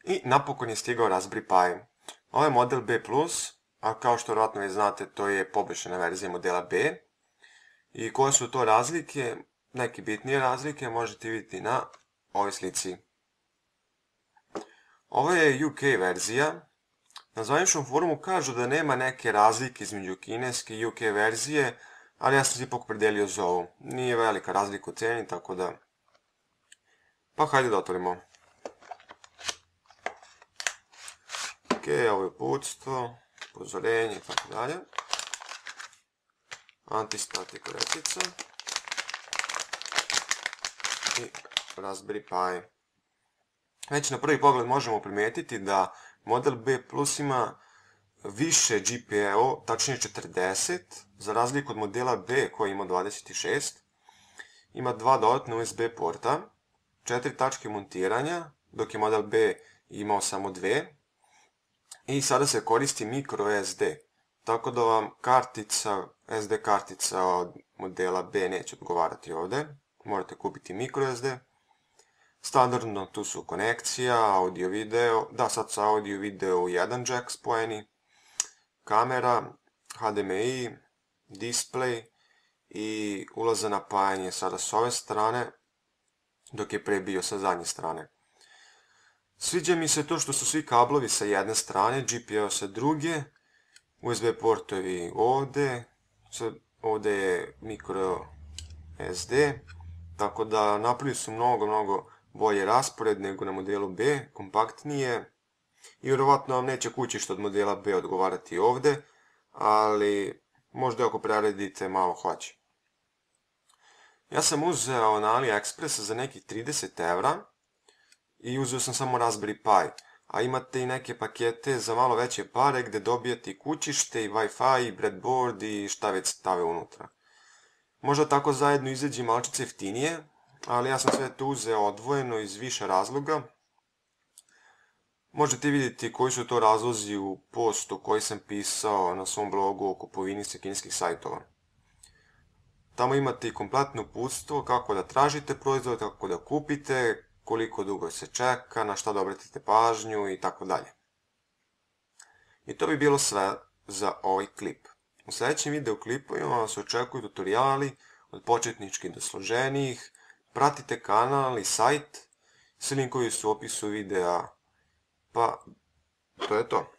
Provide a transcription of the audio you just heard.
I napokon je stigao Raspberry Pi. Ovo je model B+, a kao što vjerojatno već znate, to je poboljšana verzija modela B. I koje su to razlike? Neke bitnije razlike možete vidjeti na ovoj slici. Ovo je UK verzija. Na zvaničnom forumu kažu da nema neke razlike između kineske i UK verzije, ali ja sam se ipak opredelio za ovu. Nije velika razlika u ceni, tako da... Pa hajde da otvorimo. Ok, ovo je uputstvo, upozorenje i tako dalje. Antistatik vrećica. I Raspberry Pi. Već na prvi pogled možemo primijetiti da model B Plus ima više GPIO, tačnije 40, za razliku od modela B koji ima 26. Ima dva dodatna USB porta, 4 tačke montiranja, dok je model B imao samo 2. I sada se koristi microSD, tako da vam SD kartica od modela B neće odgovarati ovdje. Morate kupiti microSD. Standardno tu su konekcija, audio video, da sad sa audio video jedan jack spojeni, kamera, HDMI, display i ulaz za napajanje sada s ove strane, dok je pre bio sa zadnje strane. Sviđa mi se to što su svi kablovi sa jedne strane, GPIO sa druge, USB portovi ovdje, ovdje je micro SD, tako da napravili su mnogo bolje raspored nego na modelu B, kompaktnije i vjerovatno vam neće kućište od modela B odgovarati ovdje, ali možda ako preradite malo hoće. Ja sam uzeo na AliExpress za nekih 30 € i uzeo sam samo Raspberry Pi, a imate i neke pakete za malo veće pare gdje dobijate i kućište, i Wi-Fi, i breadboard i šta već stave unutra. Možda tako zajedno izađe malčice jeftinije, ali ja sam sve to uzeo odvojeno iz više razloga. Možete vidjeti koji su to razlozi u postu koji sam pisao na svom blogu o kupovini sa kineskih sajtova. Tamo imate i kompletno uputstvo kako da tražite proizvod, kako da kupite, koliko dugo se čeka, na šta da obratite pažnju i tako dalje. I to bi bilo sve za ovaj klip. U sljedećem video klipovima vas očekuju tutoriali od početničkih do složenijih. Pratite kanal i sajt, svi linkovi su u opisu videa. Pa, to je to.